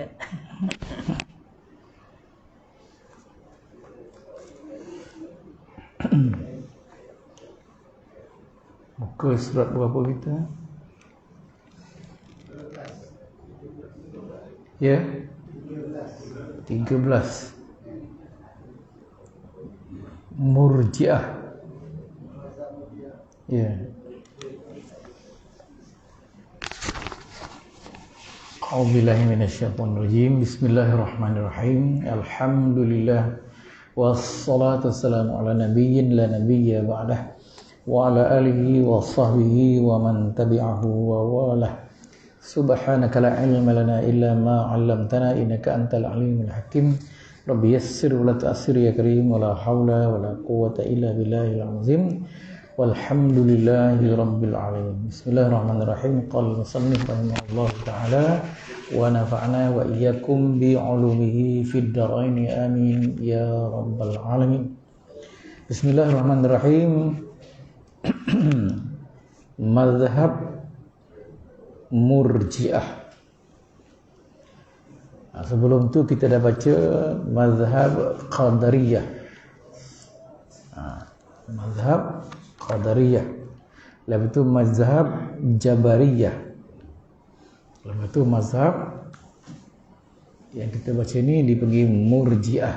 kan. Muka surat berapa kita? Ya, 13. Murji'ah. Ya. A'udzubillahi minasyaitonirrajim. Bismillahirrahmanirrahim. Alhamdulillah wassalatu wassalamu ala nabiyyin la nabiyya ba'dah wa ala alihi wa sahbihi wa man tabi'ahu wa walah. Subhanaka la ilma lana illa ma 'allamtana innaka antal alimul hakim. Rabbi yassir wa la tu'assir ya karim wa la haula wa la quwwata illa billahil azim. Walhamdulillahi rabbil alamin. Bismillahirrahmanirrahim. Qala musannif rahimahullah ta'ala wa nafa'na wa iyyakum bi 'ulumihi fid dharain amin ya rabbal alamin. Bismillahirrahmanirrahim. Mazhab Murji'ah. Sebelum tu kita dah baca mazhab Qadariyah. Mazhab Qadariyah. Lepas tu mazhab Jabariyah. Lepas tu mazhab yang kita baca ni dipanggil Murji'ah.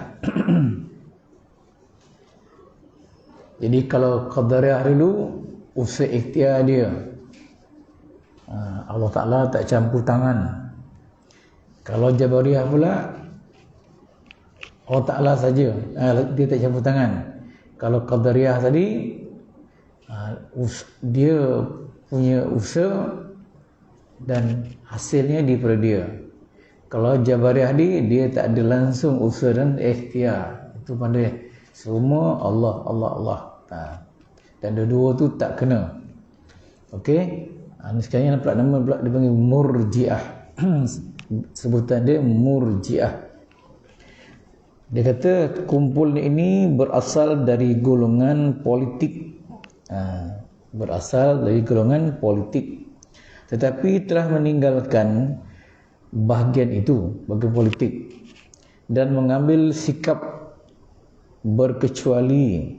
Jadi kalau Qadariyah dulu usaha ikhtiar dia, Allah Ta'ala tak campur tangan. Kalau Jabariyah pula Allah Ta'ala saja, dia tak campur tangan. Kalau Qadariyah tadi dia punya usaha dan hasilnya daripada dia. Kalau Jabariyah dia tak ada langsung usaha dan ikhtiar. Itu pandai. Semua Allah. Dan dua-dua tu tak kena. Okey. Ini sekarang pula nama pula dipanggil Murji'ah. Sebutan dia Murji'ah. Dia kata kumpulan ini berasal dari golongan politik. Berasal dari golongan politik, tetapi telah meninggalkan bahagian itu, bahagian politik, dan mengambil sikap berkecuali,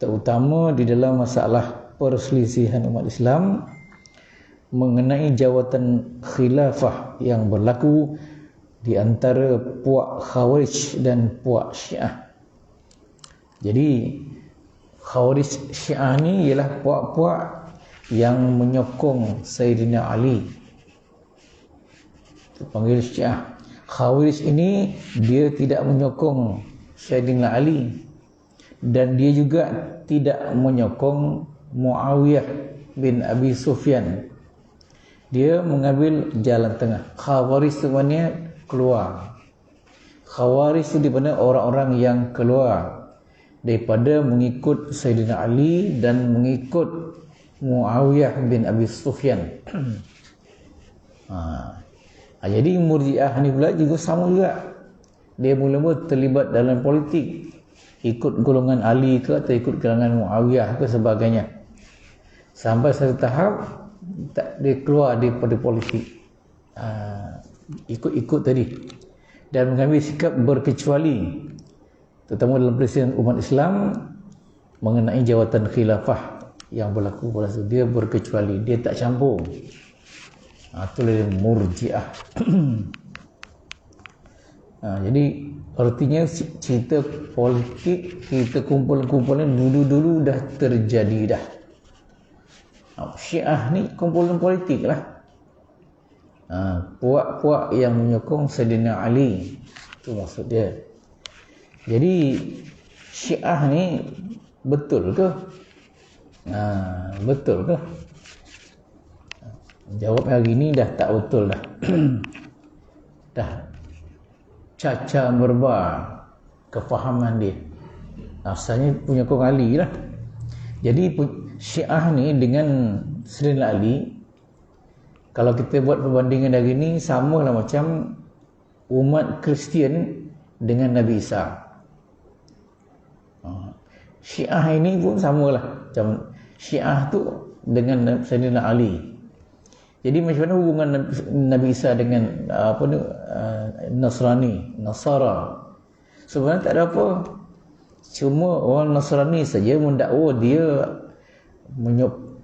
terutama di dalam masalah perselisihan umat Islam mengenai jawatan khilafah yang berlaku di antara puak Khawarij dan puak Syiah. Jadi Khawarij Syiah ni ialah puak-puak yang menyokong Sayyidina Ali. Itu panggil Syiah. Khawarij ini dia tidak menyokong Sayyidina Ali, dan dia juga tidak menyokong Muawiyah bin Abi Sufyan. Dia mengambil jalan tengah. Khawarij sebenarnya keluar. Khawarij itu di mana orang-orang yang keluar daripada mengikut Sayyidina Ali dan mengikut Muawiyah bin Abi Sufyan. Jadi Murji'ah ni pula juga sama juga. Dia mula-mula terlibat dalam politik, ikut golongan Ali ke atau ikut golongan Muawiyah ke sebagainya, sampai satu tahap dia keluar daripada politik, ikut-ikut tadi, dan mengambil sikap berkecuali, terutama dalam perselisihan umat Islam mengenai jawatan khilafah yang berlaku pada itu. Dia berkecuali, dia tak campur. Itulah dia Murji'ah. Jadi artinya cerita politik, cerita kumpulan-kumpulan dulu-dulu dah terjadi dah. Syiah ni kumpulan politik lah. Puak-puak yang menyokong Sayyidina Ali, itu maksud dia. Jadi Syiah ni betul ke? Betul ke? Jawab hari ni dah tak betul dah. Dah caca merba kefahaman dia. Asalnya punya kong Ali lah. Jadi Syiah ni dengan Sayyidina Ali, kalau kita buat perbandingan hari ni, sama lah macam umat Kristian dengan Nabi Isa. Syiah ini pun samalah, macam Syiah tu dengan Sayyidina Ali. Jadi macam mana hubungan Nabi Isa dengan Nasara? Sebenarnya tak ada apa. Cuma orang Nasrani saja mendakwa dia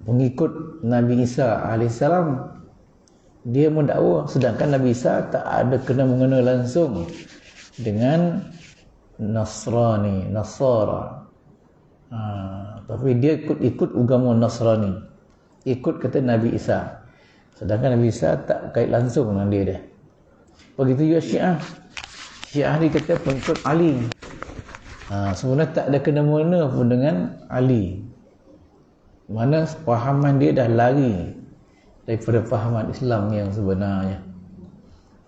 pengikut Nabi Isa alaihissalam. Dia mendakwa, sedangkan Nabi Isa tak ada kena-mengena langsung dengan Nasara. Tapi dia ikut agama Nasrani, ikut kata Nabi Isa, sedangkan Nabi Isa tak kait langsung dengan dia dah. Begitu juga Syiah ni kata pengikut Ali. Sebenarnya tak ada kena-mengena pun dengan Ali. Mana pahaman dia dah lari daripada pahaman Islam yang sebenarnya.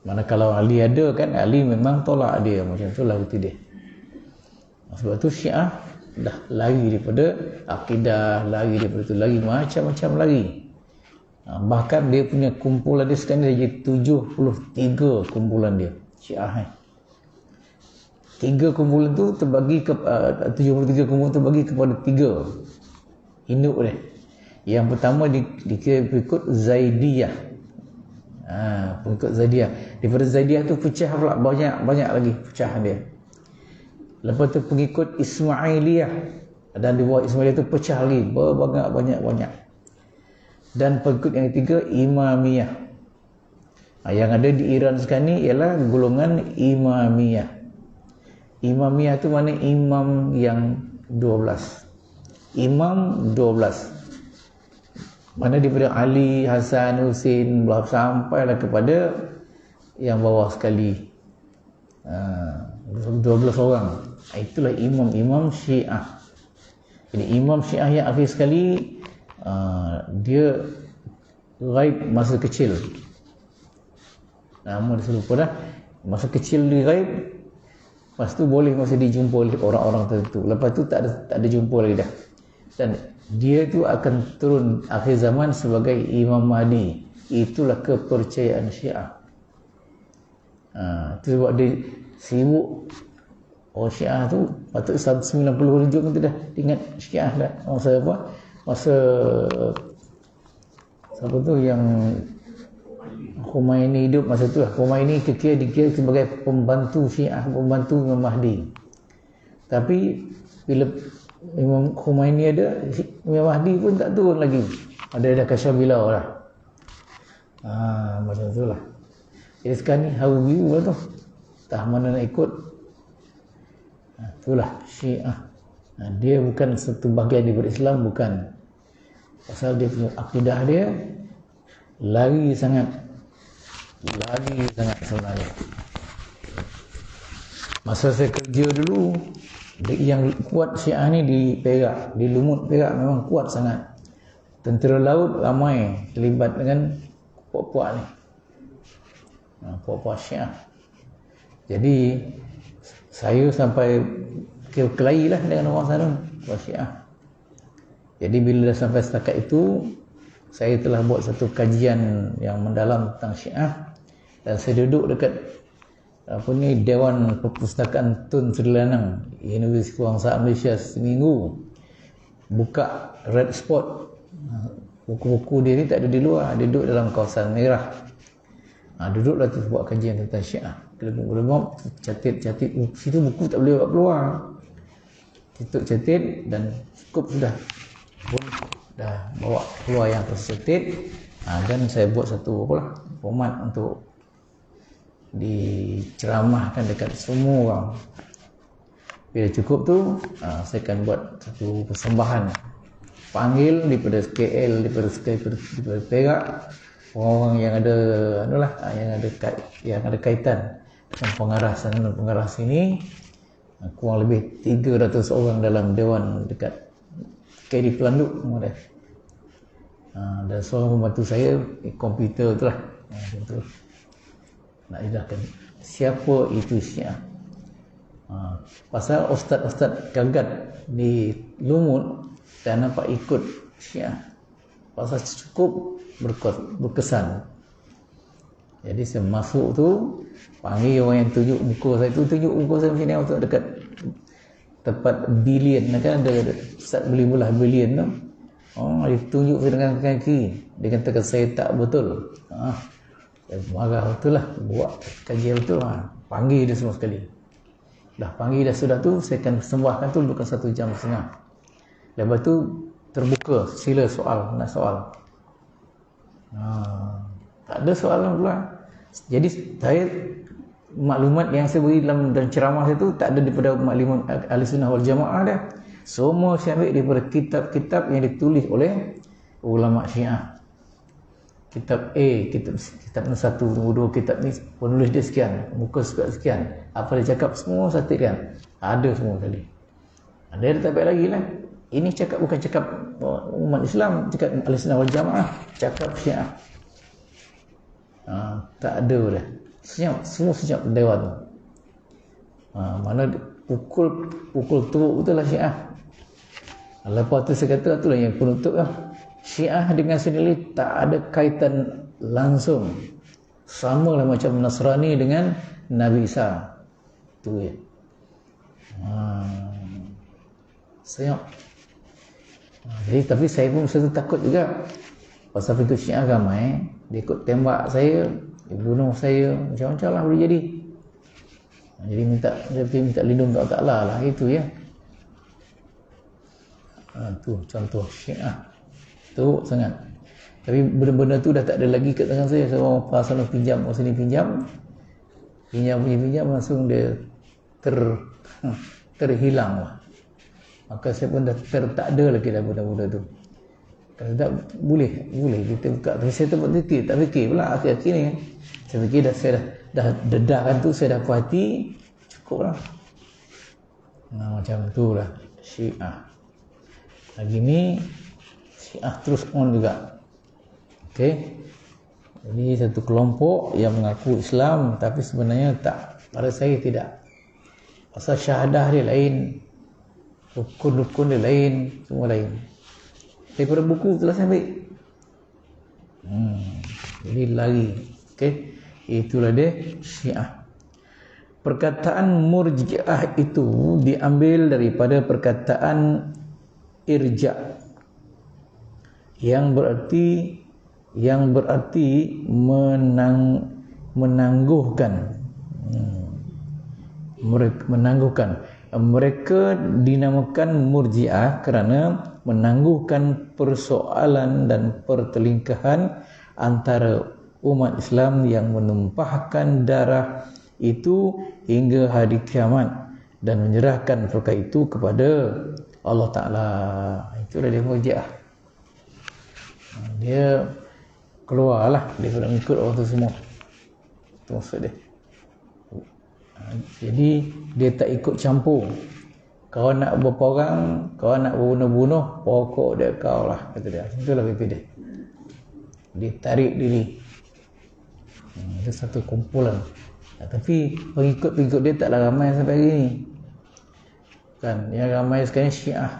Mana kalau Ali ada kan, Ali memang tolak dia, macam tu lah kata dia. Sebab tu Syiah dah lari daripada akidah, lari daripada tu, lari macam-macam lagi. Bahkan dia punya kumpulan dia sekarang ni jadi 73 kumpulan dia, Syiah. 3 kumpulan tu terbagi ke 73 kumpulan terbagi kepada 3 induk dia. Yang pertama dikira pengikut Zaidiyah. Pengikut Zaidiyah. Daripada Zaidiyah tu pecah pula banyak lagi pecahan dia. Lepas tu pengikut Ismailiyah, dan di bawah Ismailiyah tu pecah lagi banyak. Dan pengikut yang ketiga Imamiyah. Yang ada di Iran sekarang ni ialah golongan Imamiyah. Imamiyah tu mana imam yang 12. Imam 12. Mana daripada Ali, Hasan, Husin sampailah kepada yang bawah sekali. 12 orang. Itulah imam Syiah. Jadi imam Syiah yang akhir sekali, dia ghaib masa kecil. Nama dia selupa dah. Masa kecil dia ghaib. Lepas tu boleh masa dijumpa oleh orang-orang tertentu. Lepas tu tak ada jumpa lagi dah. Dan dia tu akan turun akhir zaman sebagai Imam Mahdi. Itulah kepercayaan Syiah. Itu sebab dia sibuk. Syiah tu patut 190 hujung tu dah ingat Syiah dah. Masa apa? Masa siapa tu yang Khomeini hidup masa tu lah. Khomeini dikira sebagai pembantu Syiah, pembantu Imam Mahdi. Tapi bila Imam Khomeini ada, Imam Mahdi pun tak turun lagi. Ada Kashabilah lah. Macam tu lah. Jadi sekarang ni how view lah tu. Tak mana nak ikut. Itulah Syiah. Dia bukan satu bahagian daripada Islam, bukan. Pasal dia punya akidah dia lari sangat sebenarnya. Masa saya kerja dulu, yang kuat Syiah ni di Perak, di Lumut Perak memang kuat sangat. Tentera laut ramai terlibat dengan puak-puak ni, puak-puak Syiah. Jadi saya sampai kelahi lah dengan orang sana, puak Syiah. Jadi bila dah sampai setakat itu, saya telah buat satu kajian yang mendalam tentang Syiah, dan saya duduk dekat Dewan Perpustakaan Tun Sri Lanang, Universiti Kebangsaan Malaysia seminggu. Buka red spot, buku-buku dia ni tak ada di luar, dia duduk dalam kawasan merah. Duduklah tu buat kajian tentang Syiah. Bila catit situ, buku tak boleh buat keluar, tutup catit dan cukup sudah pun dah bawa keluar yang tersetit. Dan saya buat satu format untuk diceramahkan dekat semua orang. Bila cukup tu, saya akan buat satu persembahan, panggil daripada KL, daripada Perak, orang-orang yang ada yang ada kaitan dengan pengarah sana dan pengarah sini. Kurang lebih 300 orang dalam dewan dekat KD Pelanduk semua dah. Dan seorang membantu saya komputer tu lah. Nak jelaskan siapa itu Syiah. Pasal ustaz-ustaz gagat di Lumut dan nampak ikut Syiah. Pasal cukup berkesan. Jadi saya masuk tu, panggil orang yang tunjuk muka saya tu, tunjuk muka saya macam ni, waktu dekat tempat bilion kan, ada Ustaz beli belah bilion tu. Ditunjuk dengan kaki. Dia katakan saya tak betul. Saya marah betul lah, buat kajian betul lah. Panggil dia semua sekali. Dah panggil dah sudah tu, saya akan sembahkan tu bukan 1 jam setengah. Lepas tu terbuka, sila soal, nak soal. Tak ada soalan pula. Jadi saya maklumat yang saya beri dalam ceramah saya tu tak ada daripada maklumat Ahlussunnah wal Jamaah dah. Semua saya ambil daripada kitab-kitab yang ditulis oleh ulama Syiah. Kitab A, kitab ni 1, nombor 2, kitab ni penulis dia sekian, muka sekian. Apa dia cakap semua satikan. Ada semua kali. Dia tak baik lagi lah. Ini cakap bukan cakap umat Islam, cakap Ahlussunnah wal Jamaah, cakap Syiah. Tak ada dah. Senyap, semua senyap dewan. Mana pukul teruk betul lah Syiah. Lepas tu saya kata itulah yang penutup lah. Syiah dengan sendiri tak ada kaitan langsung. Sama lah macam Nasrani dengan Nabi Isa. Itu ya. Senyap. Jadi tapi saya pun masa tu takut juga. Pasal itu Syiah ramai, dia ikut tembak saya, dia bunuh saya, macam-macam lah boleh jadi. Jadi minta lindung kepada Allah Ta'ala lah, itu ya. Tu contoh Syiah. Teruk sangat. Tapi benda-benda tu dah tak ada lagi kat tangan saya. Saya orang pasal pinjam, orang sini pinjam, langsung dia terhilang lah. Maka saya pun dah tak ada lagi dah benda-benda tu. Kalau tak boleh kita buka. Tapi saya tak fikir pula akhir-akhir ni. Saya fikir saya dah dedahkan tu, saya dah puas hati, cukup lah. Macam tu lah Syiah. Lagi ni Syiah terus on juga. Okey. Jadi satu kelompok yang mengaku Islam tapi sebenarnya tak. Pada saya tidak. Pasal syahadah dia lain, rukun-rukun dia lain, semua lain. Daripada buku telah saya ambil. Jadi lari. Okey. Itulah dia Syiah. Perkataan Murji'ah itu diambil daripada perkataan irja' yang berarti menangguhkan. Mereka dinamakan Murji'ah kerana menangguhkan persoalan dan pertelingkahan antara umat Islam yang menumpahkan darah itu hingga hari kiamat dan menyerahkan perkara itu kepada Allah Ta'ala. Itulah dia Murji'ah. Dia keluarlah daripada mengikut orang tu semua. Itu maksud dia. Jadi dia tak ikut campur. Kau nak berapa orang, kau nak bunuh-bunuh, pokok dia kau lah, kata dia. Itulah PP dia. Dia tarik diri. Itu satu kumpulan. Tapi pengikut-pengikut dia taklah ramai sampai hari ni. Kan, yang ramai sekarang Syiah.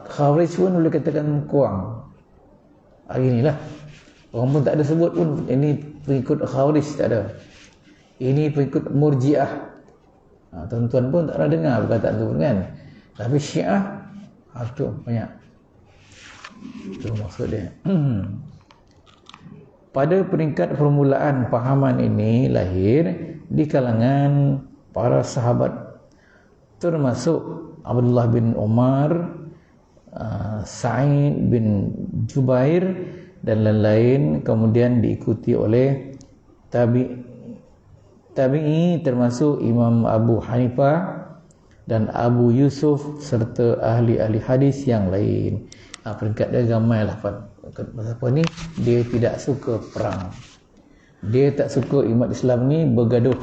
Khawarij pun boleh katakan kurang. Hari ni lah. Orang pun tak ada sebut pun ini pengikut Khawarij, tak ada. Ini pengikut Murji'ah. Tuan-tuan pun tak pernah dengar perkataan tu kan. Tapi Syiah itu banyak. Itu maksud dia. Pada peringkat permulaan pahaman ini lahir di kalangan para sahabat, termasuk Abdullah bin Umar, Sa'id bin Jubair dan lain-lain. Kemudian diikuti oleh tabi'i termasuk Imam Abu Hanifah dan Abu Yusuf serta ahli-ahli hadis yang lain. Peringkat dia ramai lah. Pasal apa ni? Dia tidak suka perang. Dia tak suka umat Islam ni bergaduh.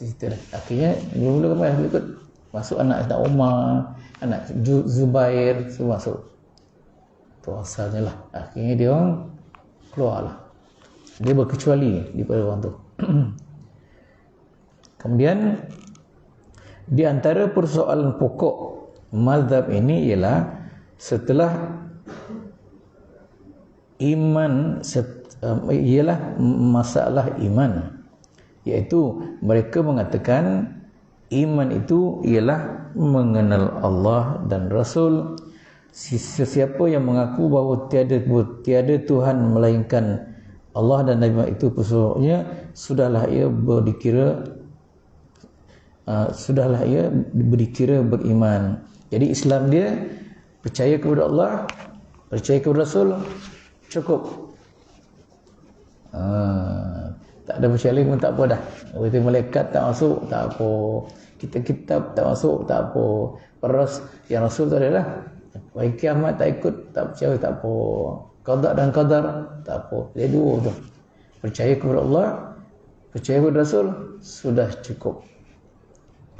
Itulah. Akhirnya mula-mula ramai ikut. Masuk anak Umar, anak Zubair, semua masuk. Itu asalnya lah. Akhirnya dia orang keluar lah. Dia berkecuali daripada orang tu. Kemudian di antara persoalan pokok mazhab ini ialah setelah iman, ialah masalah iman, iaitu mereka mengatakan Iman itu ialah mengenal Allah dan Rasul. Sesiapa yang mengaku bahawa tiada Tuhan melainkan Allah dan Nabi itu sesungguhnya sudahlah ia dikira beriman. Jadi Islam dia percaya kepada Allah, percaya kepada Rasul, cukup. Tak ada percaya pun tak apa dah. Kita malaikat tak masuk, tak apa. Kita kitab tak masuk, tak apa. Peras yang Rasul tak ada lah. Hari kiamat tak ikut, tak percaya, tak apa. Qada dan qadar, tak apa. Dia dua tu. Percaya kepada Allah, percaya kepada Rasul, sudah cukup.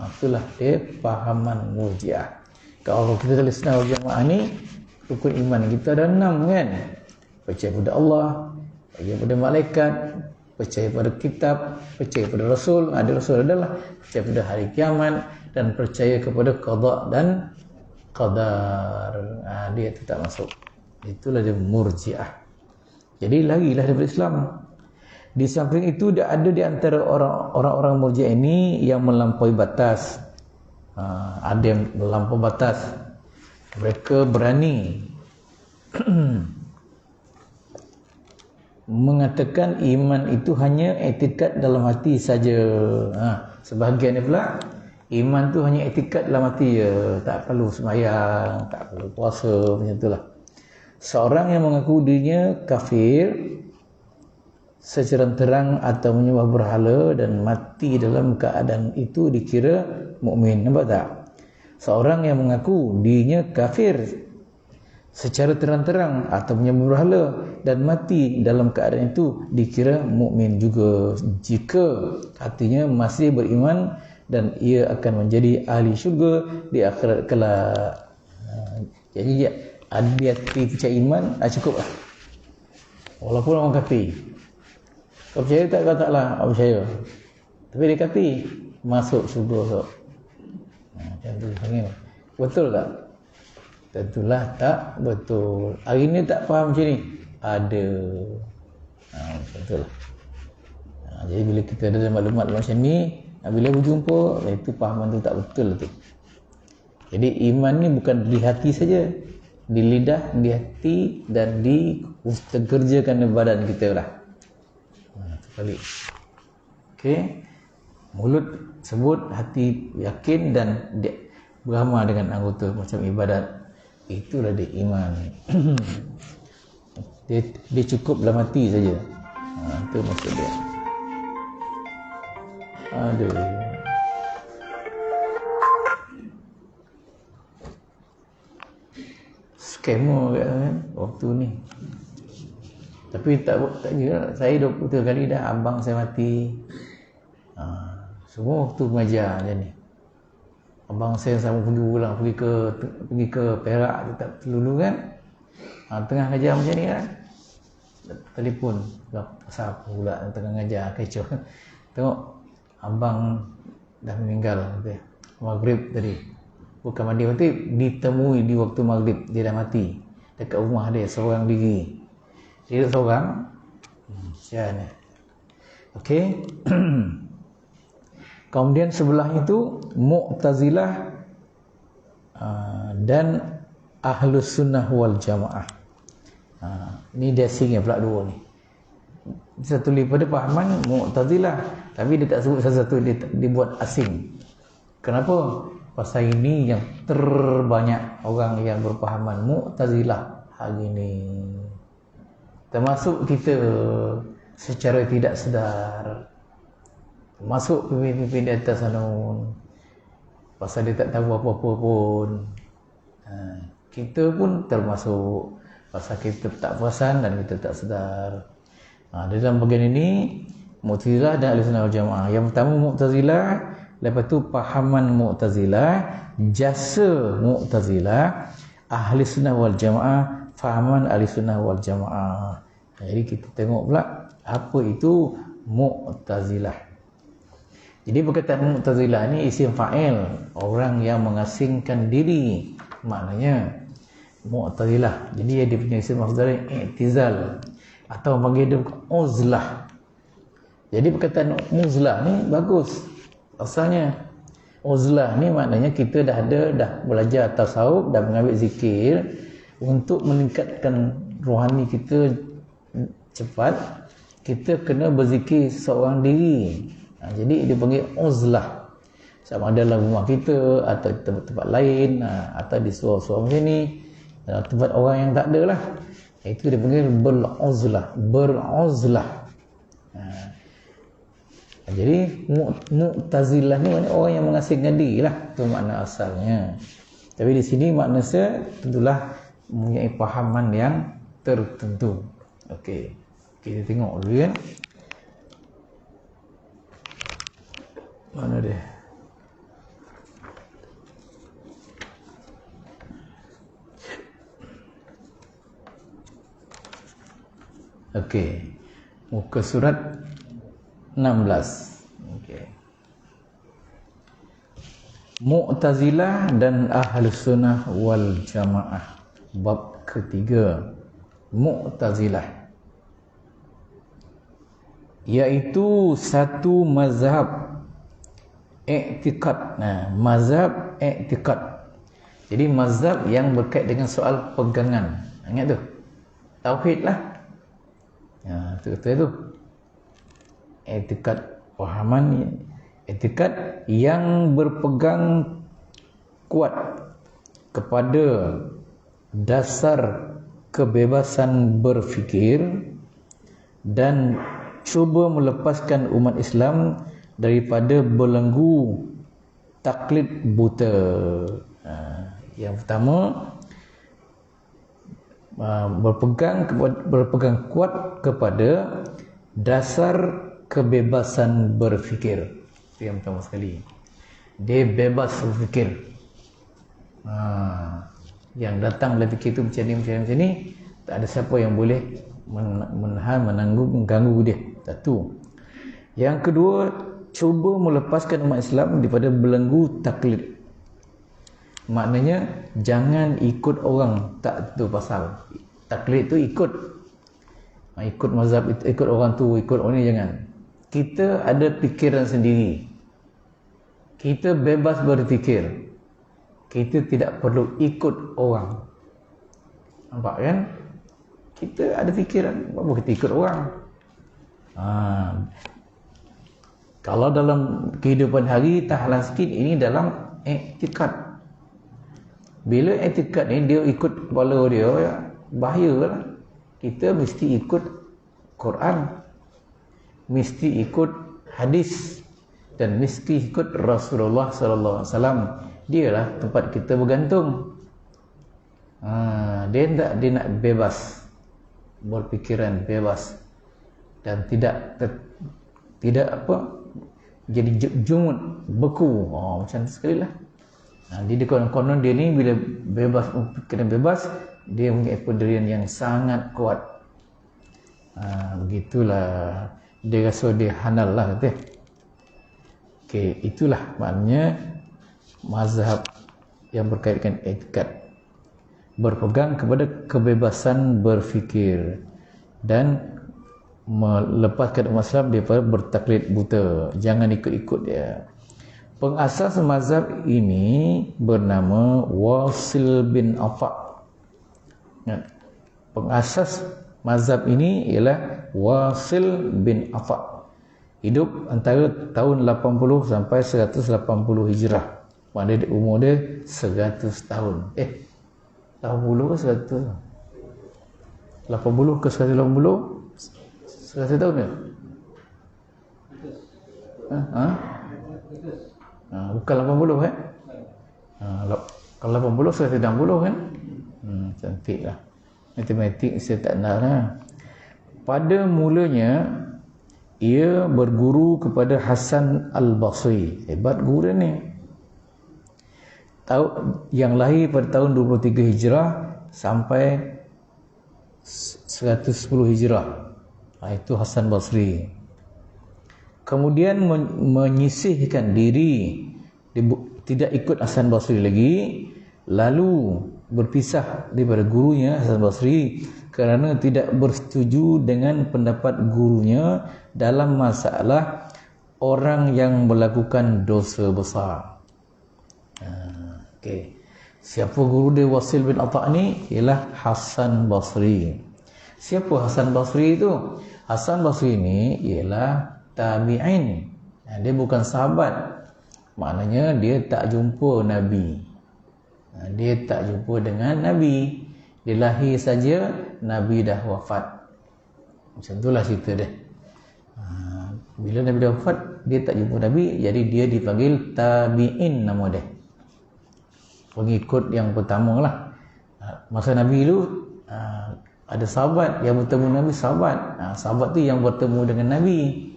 Itulah dia pahaman Murji'ah. Kalau kita tulis Sunnah wal Jamaah ni, rukun iman kita ada 6 kan. Percaya kepada Allah, percaya kepada malaikat, percaya pada kitab, percaya pada Rasul, ada Rasul adalah, percaya pada hari kiamat, dan percaya kepada qada dan qadar. Dia tu tak masuk. Itulah dia Murji'ah. Jadi lagilah daripada Islam. Di samping itu dia ada di antara orang-orang Murji'ah ini yang melampaui batas. Ada yang melampaui batas. Mereka berani mengatakan iman itu hanya etikad dalam hati saja. Sebahagian ni pula iman tu hanya etikad dalam hati je, tak perlu sembahyang, tak perlu puasa, macam itulah. Seorang yang mengaku dirinya kafir secara terang atau menyembah berhala dan mati dalam keadaan itu dikira mukmin. Nampak tak? Seorang yang mengaku dirinya kafir secara terang-terang atau menyembah berhala dan mati dalam keadaan itu dikira mukmin juga jika hatinya masih beriman dan ia akan menjadi ahli syurga di akhirat kelak. Jadi dia hati percaya iman cukup lah. Walaupun orang kafir. Kau percaya tak? Kau taklah. Kau percaya. Tapi dia kafir, masuk syurga so. Macam tu panggil. Betul tak? Tentulah tak betul. Hari ni tak faham macam ni. Ada. Betul lah. Jadi bila kita ada maklumat macam ni, bila berjumpa, itu fahaman tu tak betul tu. Jadi iman ni bukan di hati saja, di lidah, di hati dan dikerjakan di badan kita lah. Balik. Okey. Mulut sebut, hati yakin dan beramal dengan anggota macam ibadat. Itulah dia iman. dia cukup dalam hati saja. Itu maksud dia. Aduh. Scammer kan waktu ni. Tapi tak kira, saya 23 kali dah abang saya mati. Semua waktu mengajar macam ni. Abang saya sama pergi ke Perak tak dulu kan. Tengah ngajar macam ni kan. Telefon pasal apa pula tengah ngajar kecoh. Tengok abang dah meninggal kata. Maghrib tadi. Bukan mandi ditemui di waktu maghrib dia dah mati. Dekat rumah dia seorang diri. Dia seorang. Macam ni. Okey. Kemudian sebelah itu Mu'tazilah dan Ahlus Sunnah wal Jamaah. Ni dia singgah pula dua ni. Satu daripada pahaman Mu'tazilah, tapi dia tak sebut satu-satu, dia buat asing. Kenapa? Pasal ini yang terbanyak orang yang berpahaman Mu'tazilah hari ini. Termasuk kita secara tidak sedar. Masuk pimpin-pimpin di atas sana. Pasal dia tak tahu apa-apa pun. Kita pun termasuk. Pasal kita tak perasan dan kita tak sedar. Dalam bahagian ini Mu'tazilah dan Ahlus Sunnah wal Jamaah. Yang pertama Mu'tazilah, lepas tu pahaman Mu'tazilah, jasa Mu'tazilah, Ahlus Sunnah wal Jamaah, fahaman Ahlus Sunnah wal Jamaah. Jadi kita tengok pula apa itu Mu'tazilah. Jadi perkataan Mu'tazilah ni isim fa'il, orang yang mengasingkan diri. Maknanya Mu'tazilah. Jadi dia punya isim masdar i'tizal atau panggil dia uzlah. Jadi perkataan uzlah ni bagus asalnya. Uzlah ni maknanya kita dah belajar tasawuf, dah mengambil zikir untuk meningkatkan rohani kita cepat. Kita kena berzikir seorang diri. Jadi dia panggil uzlah. Sama ada dalam rumah kita atau tempat-tempat lain, atau di suara-suara macam ni, tempat orang yang tak ada lah. Itu dia panggil beruzlah. Jadi Mu'tazilah ni maknanya orang yang mengasingkan diri lah. Itu makna asalnya. Tapi di sini makna tentulah mempunyai pahaman yang tertentu. Okey, kita tengok dulu kan. Mana dia? Okey, muka surat 16. Okey. Mu'tazilah dan Ahlus Sunnah wal Jamaah. Bab ketiga, Mu'tazilah, iaitu satu mazhab i'tiqad. Mazhab i'tiqad. Jadi mazhab yang berkait dengan soal pegangan. Ingat tu? Tauhid lah. Betul tu. I'tiqad, pahaman i'tiqad yang berpegang kuat kepada dasar kebebasan berfikir dan cuba melepaskan umat Islam daripada belenggu taklid buta. Yang pertama, berpegang kuat kepada dasar kebebasan berfikir. Itu yang pertama sekali. Dia bebas berfikir. Yang datang dalam fikir itu macam ni, tak ada siapa yang boleh menahan, mengganggu dia. Satu. Yang kedua, cuba melepaskan umat Islam daripada belenggu taklid. Maknanya jangan ikut orang tak tahu pasal. Taklid tu ikut mazhab itu, ikut orang tu, ikut orang ni, jangan. Kita ada fikiran sendiri. Kita bebas berfikir. Kita tidak perlu ikut orang. Nampak kan? Kita ada fikiran, apa kita ikut orang? Kalau dalam kehidupan hari, tahalan sikit, ini dalam i'tiqad. Bila i'tiqad ni dia ikut kepala dia, bahaya lah. Kita mesti ikut Quran, mesti ikut hadis, dan mesti ikut Rasulullah sallallahu alaihi wasallam. Dialah tempat kita bergantung. Dia nak bebas berfikiran, bebas, dan tidak jadi jumud, beku. Macam tu sekali lah. Dia konon dia ni bila bebas berfikiran, bebas, dia punya pendirian yang sangat kuat. Begitulah. Dia rasa dia hanal lah kata. Okey, itulah maknanya mazhab yang berkaitan dengan i'tiqad. Berpegang kepada kebebasan berfikir dan melepaskan umat Islam daripada bertaklid buta. Jangan ikut-ikut dia. Pengasas mazhab ini bernama Wasil bin Atha. Pengasas mazhab ini ialah Wasil bin Atha. Hidup antara tahun 80 sampai 180 Hijrah. Maknanya umur dia 100 tahun. 80 ke 100? 80 ke 180? 100 tahun ke? Bukan 80 kan? Kalau 80 160 kan? Cantik lah. Matematik saya tak nak lah. Pada mulanya ia berguru kepada Hasan Al-Basri. Hebat guru ni. Yang lahir pada tahun 23 Hijrah sampai 110 Hijrah. Itu Hasan Basri. Kemudian menyisihkan diri, tidak ikut Hasan Basri lagi, lalu berpisah daripada gurunya Hasan Basri kerana tidak bersetuju dengan pendapat gurunya dalam masalah orang yang melakukan dosa besar. Okey. Siapa guru dia Wasil bin Atha ni? Ialah Hasan Basri. Siapa Hasan Basri itu? Hasan Basri ni ialah tabi'in. Dia bukan sahabat. Maknanya dia tak jumpa Nabi. Dia tak jumpa dengan Nabi. Dia lahir saja, Nabi dah wafat. Macam itulah cerita dia. Bila Nabi dah wafat, dia tak jumpa Nabi, jadi dia dipanggil tabi'in nama dia. Pengikut yang pertama lah. Masa Nabi tu ada sahabat yang bertemu Nabi, sahabat tu yang bertemu dengan Nabi.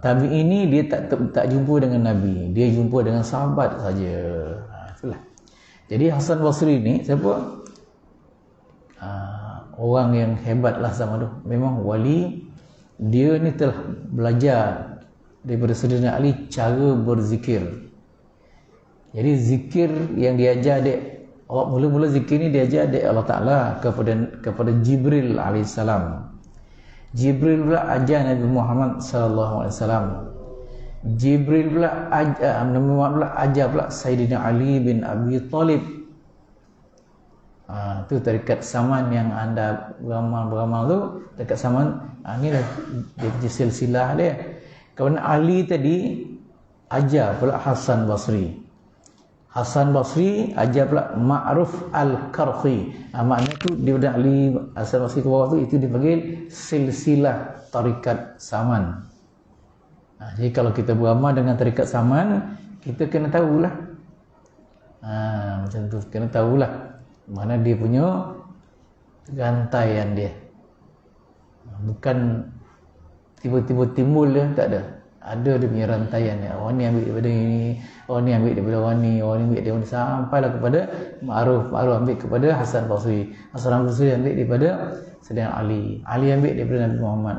Tabi'in ni dia tak jumpa dengan Nabi, dia jumpa dengan sahabat saja. Itulah. Jadi Hasan Basri ni siapa? Orang yang hebat lah zaman tu. Memang wali. Dia ni telah belajar daripada Sayyidina Ali cara berzikir. Jadi zikir yang diajar dia, mula-mula zikir ni diajar dia Allah Ta'ala kepada Jibril alaihissalam. Jibril pula ajar Nabi Muhammad sallallahu alaihi wasallam. Jibril pula Nabi Muhammad pula ajar pula Sayyidina Ali bin Abi Talib. Tu tarikat Saman yang anda beramal tu, tarikat Saman ni dah dia punya silsilah dia. Kerana Ali tadi ajar pula Hasan Basri. Hasan Basri ajar pula Ma'ruf Al-Karhi. Maknanya tu daripada Ali Hasan Basri ke bawah tu, itu dipanggil silsilah tarikat Saman. Jadi kalau kita beramal dengan tarikat Saman, kita kena tahulah. Macam tu, kena tahulah mana dia punya rantaian dia. Bukan tiba-tiba timbul dia, tak ada. Ada dia punya rantaian dia. Orang ni ambil daripada ini, orang ni ambil daripada orang ni, orang ni ambil daripada ni, sampailah kepada Ma'ruf ambil kepada Hasan Basri, Hasan Basri ambil daripada Sayyidina Ali ambil daripada Nabi Muhammad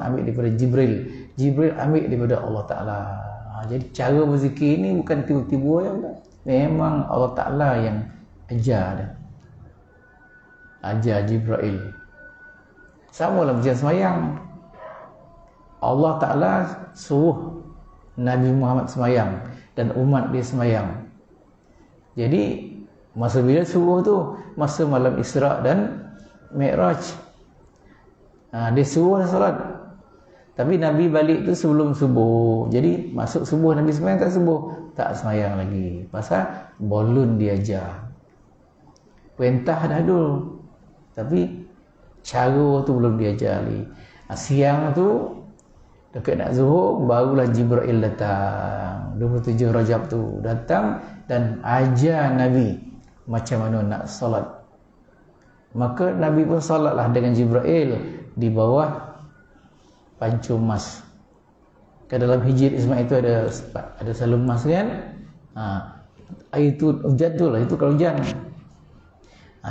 ambil daripada Jibril ambil daripada Allah Ta'ala. Jadi cara berzikir ni bukan tiba-tiba je, memang Allah Ta'ala yang ajar dia, ajar Jibril. Sama lah macam semayang. Allah Ta'ala suruh Nabi Muhammad semayang dan umat dia semayang. Jadi masa bila suruh tu, masa malam Isra' dan Mi'raj, dia suruh salat. Tapi Nabi balik tu sebelum subuh. Jadi masuk subuh Nabi semayang tak subuh, tak semayang lagi. Pasal bolon dia ajar. Perintah dah dulu, tapi cara tu belum diajar lagi. Siang tu dekat nak zuhur, barulah Jibril datang. 27 Rajab tu datang dan ajar Nabi macam mana nak solat. Maka Nabi pun solatlah dengan Jibril di bawah pancung emas. Ke dalam hijir Ismail itu ada salum emas kan. Itu hujan tu lah, itu kalau hujan.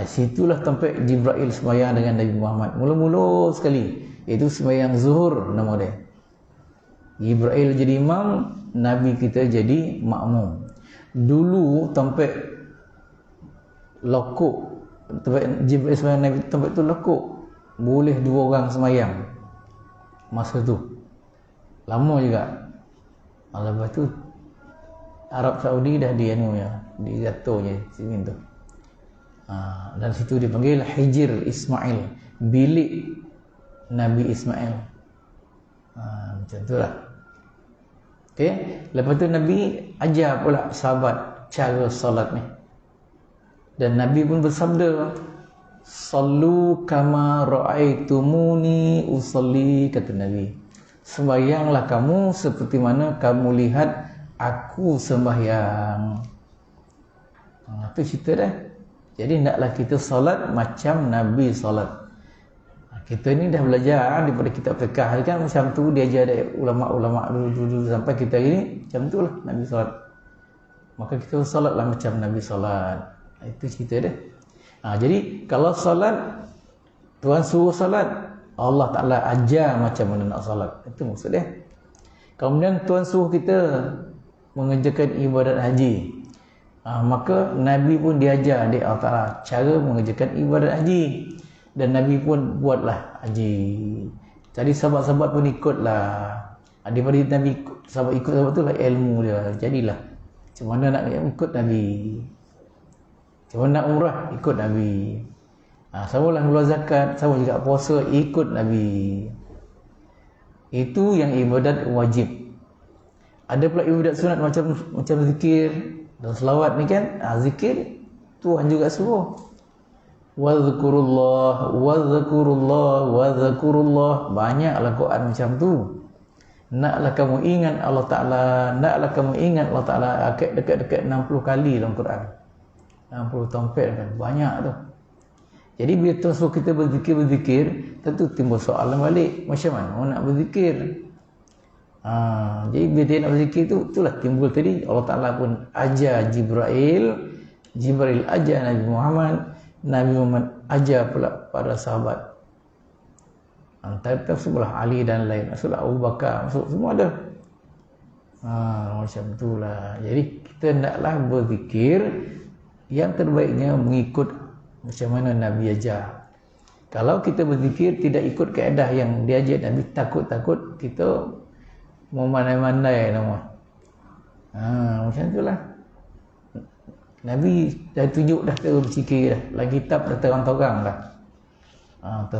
Situlah tempat Jibril sembahyang dengan Nabi Muhammad. Mula-mula sekali, iaitu sembahyang zuhur nama dia. Jibril jadi imam, Nabi kita jadi makmum. Dulu tempat lokok, tempat Jibril sembahyang Nabi, tempat tu lokok, boleh 2 orang sembahyang masa tu. Lama juga. Lepas tu Arab Saudi dah diaturnya sini tu. Dan situ dipanggil Hijir Ismail, bilik Nabi Ismail. Macam tu lah. Okay. Lepas tu Nabi ajar pula sahabat cara solat ni. Dan Nabi pun bersabda, "Sallu kama ra'aitumuni usalli," kata Nabi. Sembahyanglah kamu seperti mana kamu lihat aku sembahyang. Itu cerita dah. Jadi hendaklah kita solat macam Nabi solat. Kita ni dah belajar daripada kitab fiqh kan, macam tu diajar dari ulama-ulama dulu sampai kita ini macam tu lah Nabi solat. Maka kita solatlah macam Nabi solat. Itu cerita dia. Jadi kalau solat, Tuhan suruh solat, Allah Ta'ala ajar macam mana nak solat. Itu maksud dia. Kemudian Tuhan suruh kita mengerjakan ibadat haji. Maka Nabi pun diajar oleh Allah Ta'ala cara mengerjakan ibadat haji. Dan Nabi pun buatlah haji. Jadi sahabat-sahabat pun ikutlah. Daripada Nabi sahabat ikut sahabat tu lah ilmu dia. Jadilah Macam mana nak ikut Nabi, macam mana nak umrah, ikut Nabi. Sama lah keluar zakat, sama juga puasa, ikut Nabi. Itu yang ibadat wajib. Ada pula ibadat sunat macam zikir dan selawat ni kan. Zikir Tuhan juga suruh. Wadhkurullah, wadhkurullah, wadhkurullah. Banyaklah Quran macam tu. Naklah kamu ingat Allah Ta'ala, naklah kamu ingat Allah Ta'ala. Dekat-dekat 60 kali dalam Quran. 60 tompet kan, banyak tu. Jadi bila Tuhan suruh kita berzikir, tentu timbul soalan balik, macam mana nak berzikir? Jadi bila dia nak berzikir tu, itulah timbul tadi. Allah Ta'ala pun ajar Jibril ajar Nabi Muhammad ajar pula pada sahabat. Antara sebelah Ali dan lain, masuklah Abu Bakar, masuk semua ada. Macam itulah. Jadi kita hendaklah berzikir, yang terbaiknya mengikut macam mana Nabi ajar. Kalau kita berzikir tidak ikut kaedah yang diajar Nabi, takut-takut kita memandai-mandai nama. Macam itulah. Nabi dah tunjuk dah cara berzikir dah. Dalam kitab dah terang-terang dah.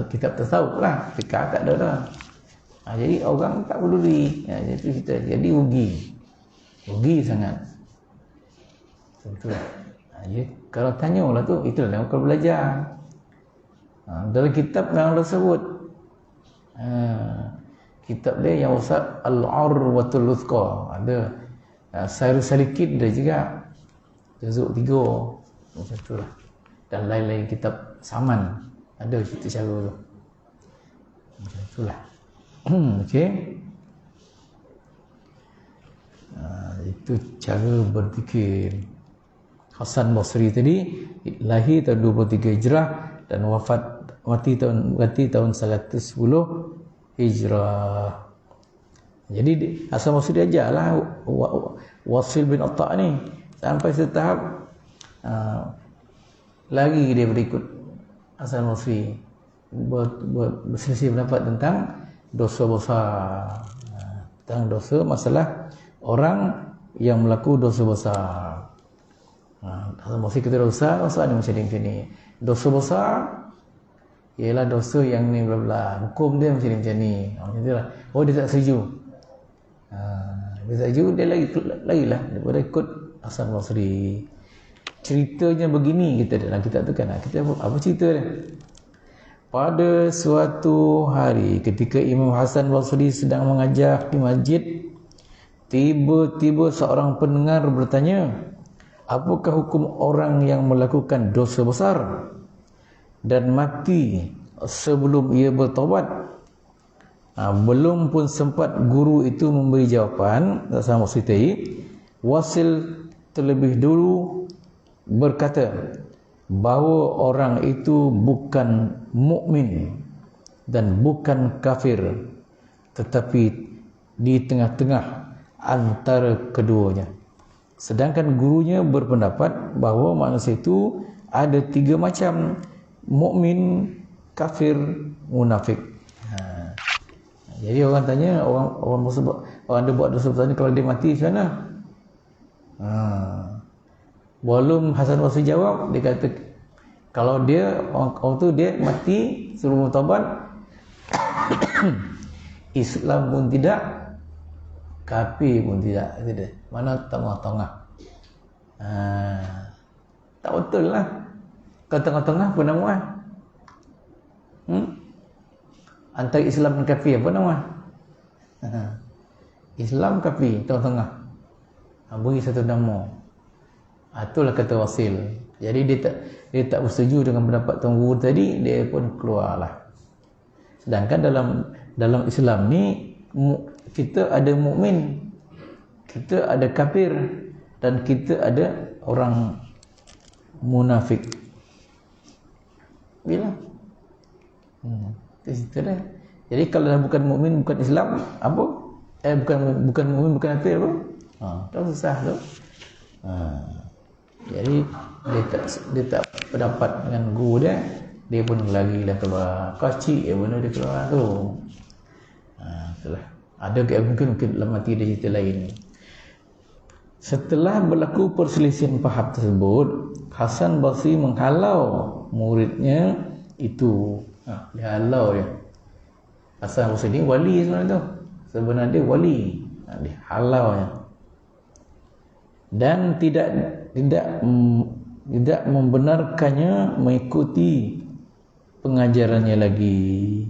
Kitab tasawuf lah. Fikah tak ada dah. Jadi orang tak peduli. Itu kita. Jadi rugi sangat. Itulah. Kalau tanyalah tu, itulah yang kau belajar. Dalam kitab memang dah sebut. Kitab dia yang Ustaz Al-Urwatul Wuthqa. Ada Sairus Salikin dia juga. Juzuk 3. Macam itulah. Dan lain-lain kitab Saman. Ada cerita cara tu. Macam itulah. Okey. Itu cara berzikir. Hasan Basri tadi lahir tahun 23 Hijrah dan mati tahun 110 Hijrah. Jadi Hasan Basri ajarlah Wasil bin Atta' ni sampai setahap lagi dia berikut Hasan Basri berselisih pendapat tentang dosa besar, tentang dosa, masalah orang yang melakukan dosa besar. Hasan Basri kata dosa ni macam ni. Dosa besar ialah dosa yang ni bla bla. Hukum dia macam ni. Macam itulah. Dia tak setuju. Dia tak setuju, dia lagi lah daripada ikut Hasan Basri. Ceritanya begini kita dalam kitab tu kan. Kita apa cerita dia? Pada suatu hari ketika Imam Hasan Basri sedang mengajar di masjid, tiba-tiba seorang pendengar bertanya, apakah hukum orang yang melakukan dosa besar dan mati sebelum ia bertaubat? Belum pun sempat guru itu memberi jawapan, sama cerita, Wasil terlebih dulu berkata bahawa orang itu bukan mukmin dan bukan kafir, tetapi di tengah-tengah antara keduanya. Sedangkan gurunya berpendapat bahawa manusia itu ada 3 macam: mukmin, kafir, munafik. Jadi orang tanya, orang dia buat dosa besar ni, kalau dia mati macam mana? Belum Hasan Basri jawab, dia kata kalau dia orang tu dia mati suruh bertaubat, Islam pun tidak, kafir pun tidak. Mana tengah-tengah? Tak betul lah. Kalau tengah-tengah apa nama? Antara Islam dan kafir apa nama? Islam, kafir, tengah-tengah. Beri satu nama. Itulah kata Wasil. Jadi dia tak bersetuju dengan pendapat Tuan Guru tadi, dia pun keluarlah. Sedangkan dalam Islam ni kita ada mukmin, kita ada kafir, dan kita ada orang munafik. Bila? Itu cerita dia. Jadi kalau dah bukan mukmin, bukan Islam, apa? Bukan mukmin, bukan kafir apa? Tak susah tu. Jadi dia tak pendapat dengan guru dia pun lagi lah keluar. Kacik benda dia keluar tu. Itulah. Ada mungkin dalam hati dia cerita lain. Setelah berlaku perselisihan faham tersebut, Hasan Basri menghalau muridnya itu. Dia halau dia. Hasan Basri ni wali sebenarnya tu. Sebenarnya dia wali. Dia halau dia. Dan tidak membenarkannya mengikuti pengajarannya lagi.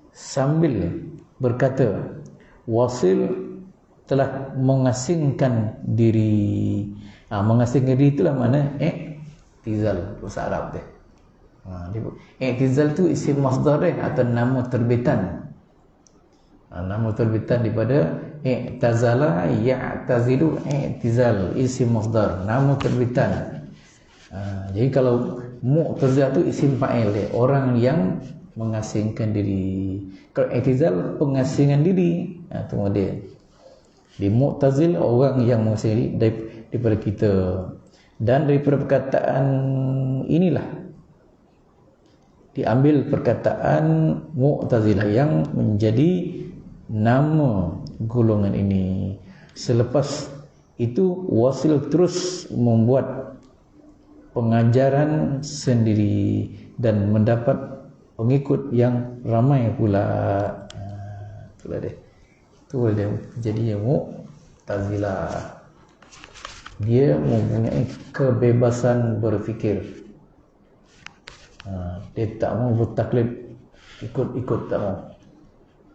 Sambil berkata, Wasil telah mengasingkan diri. Mengasingkan diri itulah mana i'tizal bahasa Arab dia. I'tizal tu isim masdar atau nama terbitan. Nama terbitan daripada i'tazala ya'tazilu, i'tizal isim masdar, nama terbitan. Jadi kalau mu'tazil tu isim fa'il dia, orang yang mengasingkan diri. Kalau i'tizal pengasingan diri, tu dia. Di Mu'tazil orang yang mengasingkan diri daripada kita. Dan daripada perkataan inilah diambil perkataan Mu'tazilah yang menjadi nama golongan ini. Selepas itu Wasil terus membuat pengajaran sendiri dan mendapat pengikut yang ramai pula. Itulah dia. Itulah dia jadinya Mu'tazilah. Dia mempunyai kebebasan berfikir. Dia tak mau bertaklid, ikut-ikut tak mau.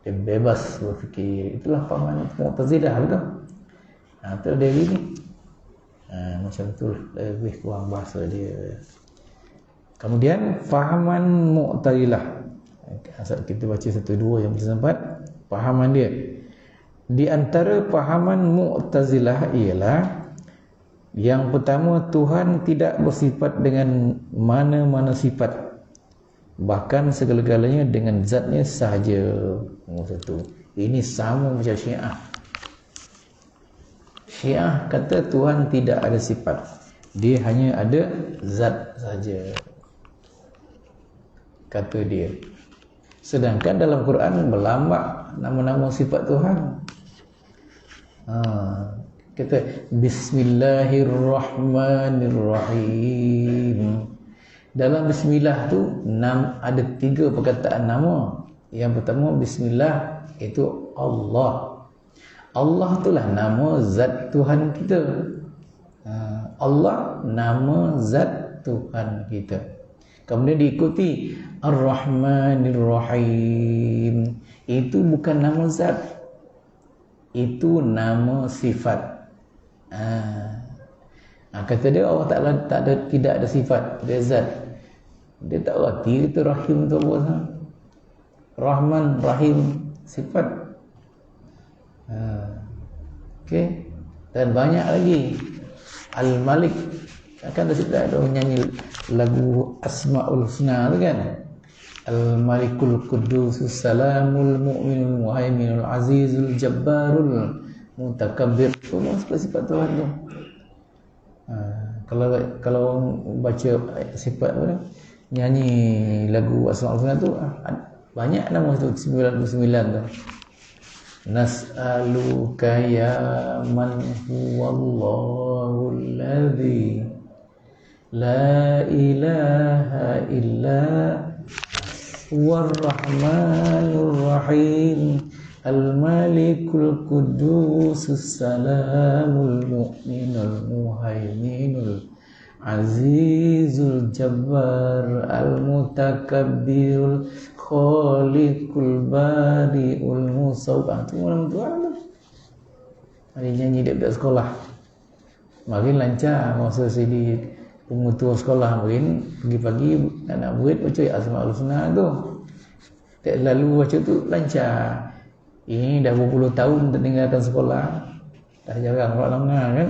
Dia bebas berfikir. Itulah pahaman Mu'tazilah betul. Itu dia gini. Macam tu lebih kurang bahasa dia. Kemudian fahaman Mu'tazilah. Kita baca satu dua yang bersempat. Fahaman dia. Di antara fahaman Mu'tazilah ialah yang pertama, Tuhan tidak bersifat dengan mana-mana sifat, bahkan segala-galanya dengan zatnya sahaja. Satu. Ini sama macam Syiah. Syiah kata Tuhan tidak ada sifat, dia hanya ada zat sahaja, kata dia. Sedangkan dalam Quran berlambak nama-nama sifat Tuhan. Kata Bismillahirrahmanirrahim. Dalam Bismillah tu ada 3 perkataan nama. Yang pertama Bismillah itu Allah. Allah itulah nama zat Tuhan kita. Allah nama zat Tuhan kita. Kemudian diikuti Ar-Rahmanir-Rahim. Itu bukan nama zat, itu nama sifat. Kata dia Allah Ta'ala tidak ada sifat, dia zat. Dia tak reti itu Rahim tu apa. Rahman, Rahim, sifat. Okay. Dan banyak lagi. Al-Malik. Kan ada orang nyanyi lagu Asma'ul Husna tu kan. Al-Malikul Qudusus Salamul Mu'minul Muhaiminul Azizul Jabbarul Mutakabbir. Semua sifat Tuhan tu. Kalau baca sifat apa, nyanyi lagu Asma'ul Husna tu banyak nama tu, 99 tu. Nas'aluka ya man huwallahu alladhi la ilaha illa huwarrahmanur rahim al-malikul qudusus salamul mu'minul muhaiminul azizul jabbar al-mutakabbirul khaliqul bari'ul musawwir. Itu nama Tuhan tu. Ada nyanyi dekat sekolah. Makin lancar masa saya pengutua sekolah, makin pagi-pagi anak murid baca Asma'ul Husna tu. Tak lalu baca tu lancar. Ini dah berpuluh tahun tertinggalkan sekolah, dah jarang orang dengar kan.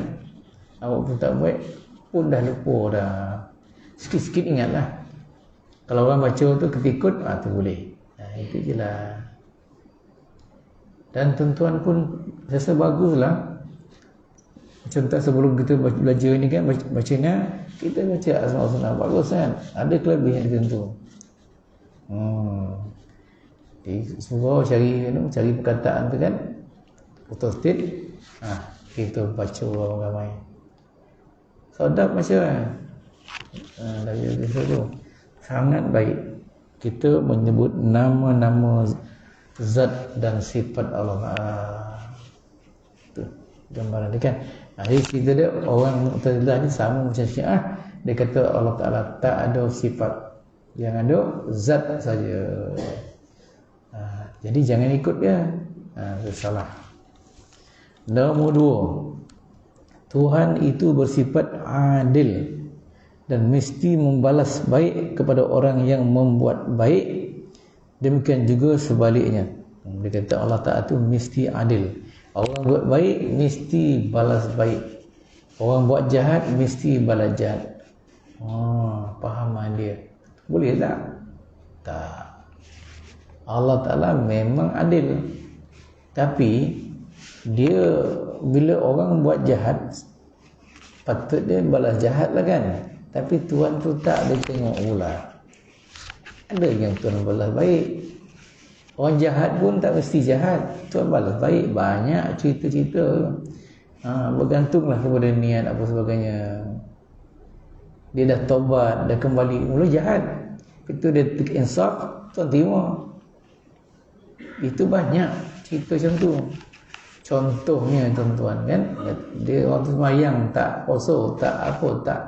Awak pun tak baik, pun dah lupa dah. Sikit-sikit ingatlah. Kalau orang baca tu ketikut, tu boleh. Itu je lah. Dan tuan-tuan pun rasa baguslah. Macam tak sebelum kita belajar ni kan, bacanya kita baca Asma'ul Husna, bagus kan. Ada kelebihan tertentu. Jadi semoga cari perkataan tu kan, putus tit, kita baca ramai. Sedap macam dari situ sangat baik kita menyebut nama-nama zat dan sifat Allah. Itu gambaran dia kan. Jadi kita dia orang Mu'tazilah ni sama macam Syiah, dia kata Allah Ta'ala tak ada sifat, yang ada zat saja. Jadi jangan ikut dia. Itu salah. Nombor 2, Tuhan itu bersifat adil dan mesti membalas baik kepada orang yang membuat baik. Demikian juga sebaliknya. Dia kata Allah Ta'ala itu mesti adil. Orang buat baik mesti balas baik, orang buat jahat mesti balas jahat. Fahaman dia. Boleh tak? Tak. Allah Ta'ala memang adil, tapi dia bila orang buat jahat patut dia balas jahat lah kan. Tapi Tuhan tu tak, dia tengok pula. Ada yang Tuhan balas baik. Orang jahat pun tak mesti jahat, Tuhan balas baik. Banyak cerita-cerita. Bergantunglah kepada niat apa sebagainya. Dia dah taubat, dah kembali, mula jahat, itu dia insaf, Tuhan terima. Itu banyak cerita macam tu. Contohnya tuan-tuan kan, dia waktu sembahyang tak puasa, tak apa tak,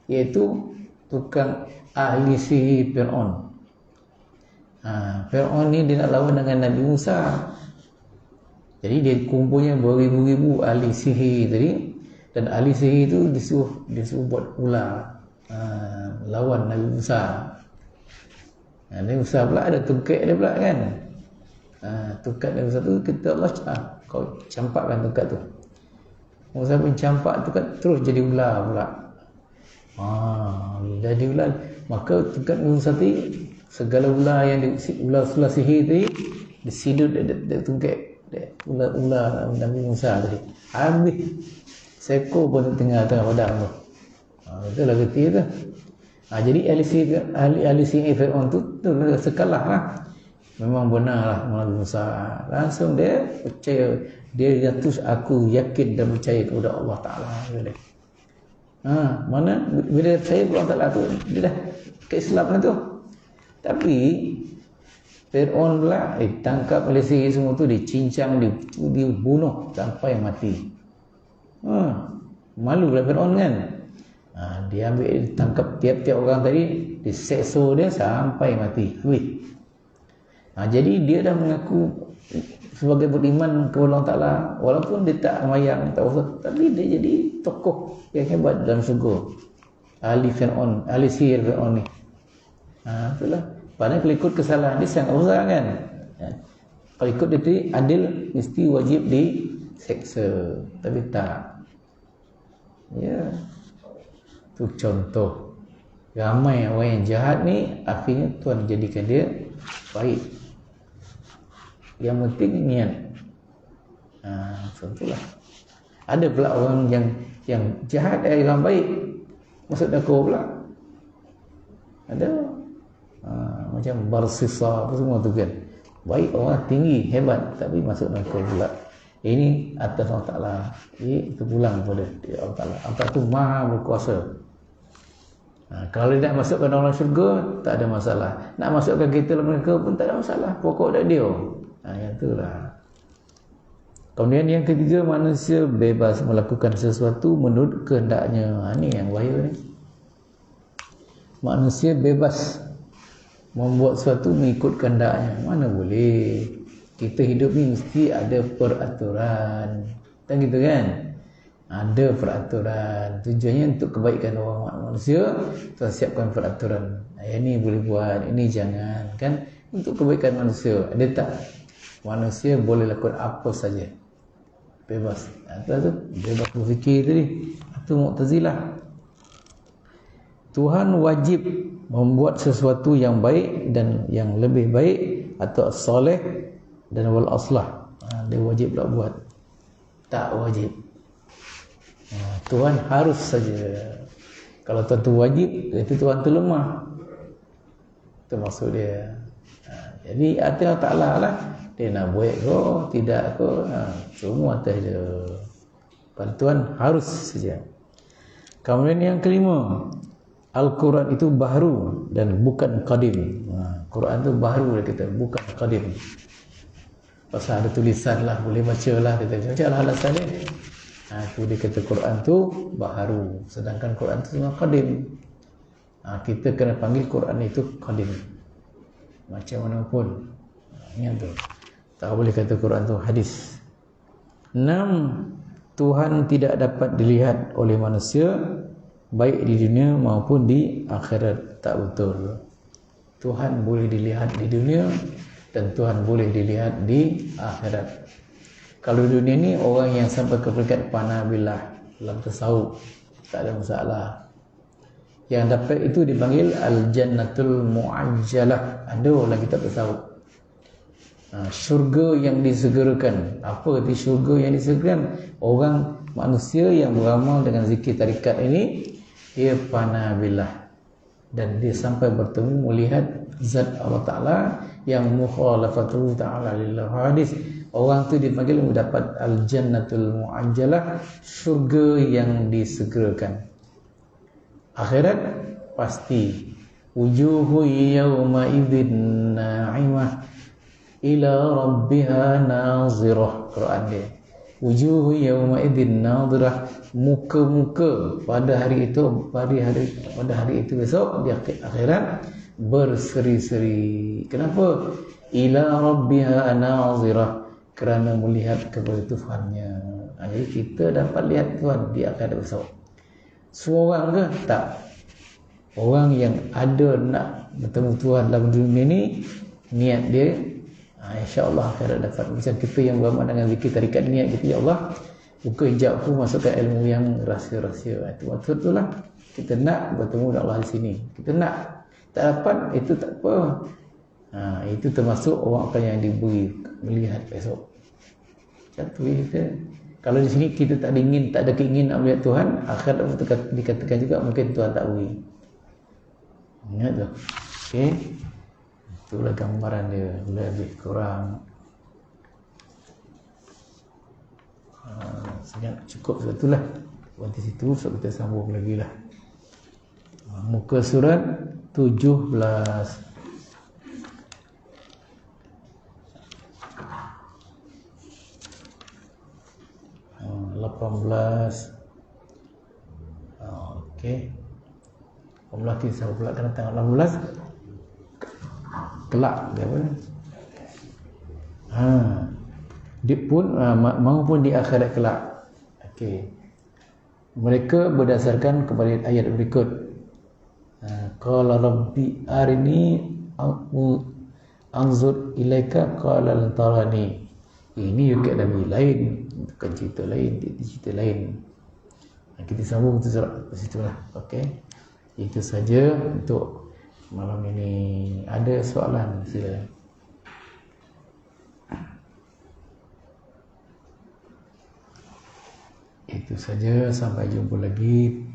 iaitu tukang ahli sihir Fir'aun. Fir'aun ni dia nak lawan dengan Nabi Musa. Jadi dia kumpulnya beribu-ribu ahli sihir tadi, dan ahli sihir tu disuruh buat ular lawan Nabi Musa. Nabi Musa pula ada tungkat dia pula kan. Tungkat Nabi Musa tu kata Allah, kau campakkan tungkat tu. Musa pun campak tungkat, terus jadi ular pula. Jadi ular, maka tungkat Nabi Musa tadi, segala ular yang ular sihir tadi disidut dia tungkat ular Nabi Musa tadi. Habis seekor pun tengah padang tu. Itulah kerti tu. Jadi ahli sihir Fir'aun tu sekalah lah. Memang benar lah Nabi Musa. Langsung dia percaya, dia jatuh, aku yakin dan percaya kepada Allah Ta'ala. Mana bila percaya kepada Allah Ta'ala tu, dia dah ke Islam tu. Tapi Fir'aun pula tangkap oleh sihir semua tu, dicincang, dibunuh sampai mati. Malulah Fir'aun kan. Dia ambil, tangkap tiap-tiap orang tadi, diseksa dia sampai mati. Jadi dia dah mengaku sebagai beriman kepada Allah Ta'ala, walaupun dia tak semayang, tak usah, tapi dia jadi tokoh yang hebat dalam syurga. Ahli Fir'aun, ahli sihir Fir'aun ni. Itulah. Padahal kalau ikut kesalahan dia sangat besar kan. Kalau ikut dia tadi adil, mesti wajib diseksa. Tapi tak. Ya. Itu contoh. Ramai orang yang jahat ni, akhirnya Tuhan jadikan dia baik. Yang penting niat. Contohlah. Ada pula orang yang jahat orang baik, masuk neraka pula. Ada. Macam Barsisa apa semua tu kan. Baik, orang tinggi, hebat, tapi masuk neraka pula. Ini atas Allah Ta'ala. Itu pulang kepada Allah Ta'ala. Allah tu maha berkuasa. Kalau dia nak masukkan orang syurga, tak ada masalah. Nak masukkan kita dalam neraka pun tak ada masalah. Pokok dak dia. Yang itulah. Kemudian yang ketiga, manusia bebas melakukan sesuatu menurut kehendaknya. Ini yang bahaya ni. Manusia bebas membuat sesuatu mengikut kehendaknya. Mana boleh. Kita hidup ni mesti ada peraturan. Kan gitu kan? Ada peraturan. Tujuannya untuk kebaikan orang manusia. Tuhan siapkan peraturan. Ini boleh buat, ini jangan. Kan? Untuk kebaikan manusia. Ada tak? Manusia boleh lakukan apa saja. Bebas. Itu bebas berfikir tadi. Itu Mu'tazilah. Tuhan wajib membuat sesuatu yang baik dan yang lebih baik, atau soleh dan wal aslah. Dia wajib tak buat. Tak wajib. Tuhan harus saja. Kalau Tuhan tu wajib, itu Tuhan tu lemah. Itu maksud dia. Jadi Allah Ta'ala lah Dia nak buat ke, tidak ke, semua atas dia. Bantuan harus saja. Kemudian yang kelima, Al-Quran itu baharu dan bukan qadim. Quran itu baharu, dia kata, bukan qadim. Pasal ada tulisan lah, boleh baca lah, dia kata, baca lah alasan dia. Itu dia kata Quran tu baharu, sedangkan Quran tu semua qadim. Kita kena panggil Quran itu qadim, macam mana pun. Ingat tu, tak boleh kata Quran tu hadis. 6. Tuhan tidak dapat dilihat oleh manusia, baik di dunia maupun di akhirat. Tak betul. Tuhan boleh dilihat di dunia dan Tuhan boleh dilihat di akhirat. Kalau di dunia ni orang yang sampai ke peringkat fana billah dalam tasawuf, tak ada masalah. Yang dapat itu dipanggil al-jannatul mu'ajjalah. Ada orang kita tasawuf. Syurga yang disegerakan. Apa arti syurga yang disegerakan? Orang manusia yang beramal dengan zikir tarikat ini, dia fana billah dan dia sampai bertemu melihat zat Allah Ta'ala yang mukhalafatuhu ta'ala lillah hadis. Orang tu dipanggil mendapat al-jannatul mu'ajjalah, syurga yang disegerakan. Akhirat pasti wujuhu yawma idzin na'imah ila rabbiha nazirah. Quran dia, wujuhu yawma idzin nazirah, muka-muka pada hari itu, pada hari itu besok di akhirat berseri-seri. Kenapa? Ila rabbiha nazirah, kerana melihat kepada Tuhannya. Jadi kita dapat lihat Tuhan di akhirat besok. Semua orang ke? Tak. Orang yang ada nak bertemu Tuhan dalam dunia ni, niat dia, insya-Allah akhirat dapat. Macam kita yang beramal dengan zikir tarikat, niat kita, ya Allah, buka hijab aku, masukkan ilmu yang rahsia-rahsia. Itu betul-betul lah. Kita nak bertemu dengan Allah di sini. Kita nak. Tak dapat, itu tak apa. Itu termasuk orang akan yang diberi melihat besok. Satu kita. Kalau di sini kita tak ingin, tak ada keinginan nak melihat Tuhan, akhirat dikatakan juga mungkin Tuhan tak beri. Ingat tu. Okey. Itulah gambaran dia, lebih kurang. Sangat cukup satulah. Nanti situ so kita sambung lagi lah. Muka surat 17. 18. Okey. 18 kisah pula kena tengok 18. Kelak dia apa? Dia pun maupun di akhirat kelak. Okey. Mereka berdasarkan kepada ayat berikut. Qala rabbi arini anzur ilaika qala lan tarani. Ini juga Nabi lain, bukan cerita lain, cerita lain. Kita sambung tu surat situlah. Okey. Itu saja untuk malam ini. Ada soalan sila. Itu saja, sampai jumpa lagi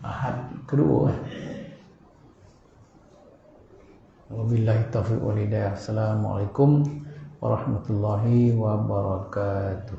Ahad kedua. Wabillahi taufiq wal hidayah. Assalamualaikum warahmatullahi wabarakatuh.